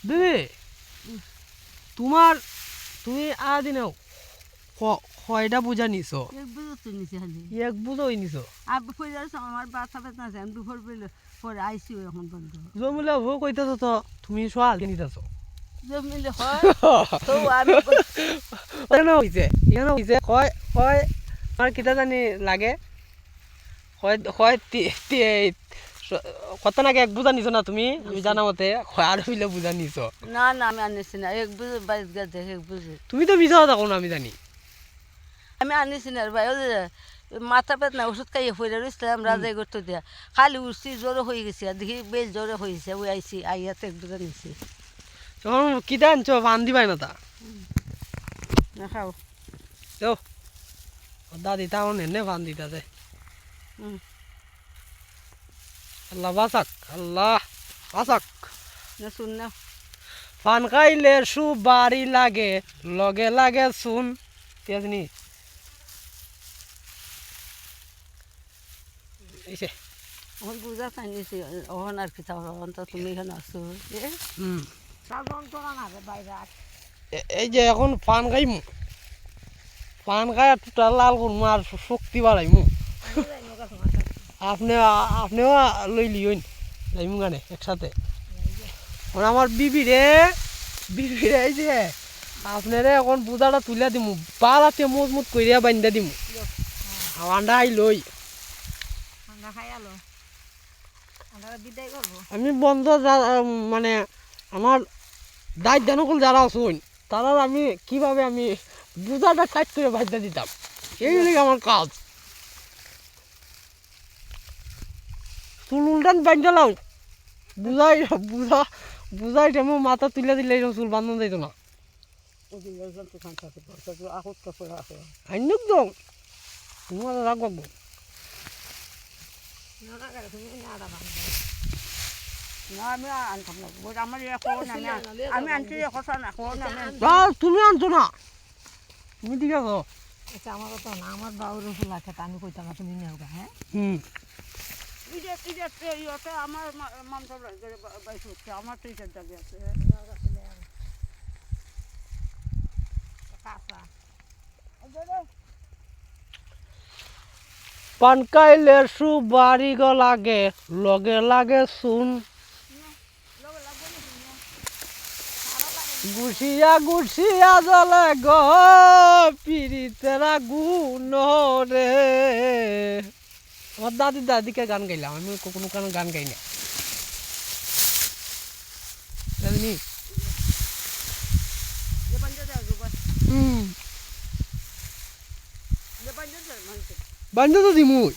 দিদি তুমি দিনেও কয়টা পূজা নিছো? এক বুঝো তো নিচে খালি এক বুঝোই নিছো? আর পূজা আমার বাচ্চা বেতনা আছে আমি দুপুর বেলা পরে আইসি এখন বন্ধ জমিলে হো কইতাছো তো তুমি সোয়াল নিতাছো জমিলে হয় তো আমি কেন হইছে কয় কয় আমার কিতা জানি লাগে কয় কয় কত নাকি এক বুঝা নিছো না তুমি? আমি জানা মতে আর হইলে বুঝা নিছো। না না আমি আনিছি না এক বুঝে বাইশ গেছে এক বুঝে তুমি তো মিছা কথা কোনো আমি জানি। আমি আনিছি না ভাই ওই যে মাথা বেতনা ওষুধ খাইয়ে ফিরে রয়েছিলাম রাজাই করতে দিয়া খালি উঠছি জ্বরে হয়ে গেছে আর দেখি বেশ জ্বরে হয়েছে ওই আইসি আইয়াতে এক বুঝে নিছি তখন কিতা আনছো পান দিবাই না তা না খাও দেও দাদি তাও নেনে পান দিতাছে। আল্লাহ বাসাক আল্লাহ বাসাক। না শুন না পান খাইলে সুবারি লাগে লগে লাগে শুন তেজনি এইছে ওখান বুঝা চাই নিছি ওখান আর কি তখন তো তুমি এখানে আসো যন্ত্রণা না রে বাইরে এই যে এখন পান খাইমু পান খাই টোটাল লাল করমু আর শক্তি বাড়াইমু আপনিও লই লিওন যাইমু গানে একসাথে আমার বিবিরে এই যে আপনারে এখন পূজাটা তুলে দিমু পালাতে মজমুত করিয়া বান্ধা দিমু আন্ডা আই লই আমি বন্ধ মানে আমার দায়িত্ব নকল যারা আছেন তারা আমি কিভাবে আমি বুঝাটা টাইট করে বান্ধা দিতাম এই লিগে আমার কাজ চুল উল্টান বান্ধালাম বুঝাই টাইমে মাথা তুলে দিলে চুল বান্ধন যাইতো না একদম তোমার রাখবো তুমি আনছো না তুমি ঠিক আছো আমার কথা না আমার বাবুর ফুল আছে আমি কইতাম না তুমি নেও হ্যাঁ আমার মামসা বাইশ হচ্ছে আমার তো ইটার দাবি আছে পান খাইলে সুবারি গো লাগে লগে লাগে শুন গুছিয়া জলে গো পিরিতেরা গুণ রে আমার দাদিকে গান গাইলাম আমি কোনো গান গাই না জানি বান্ধব তো দিমুই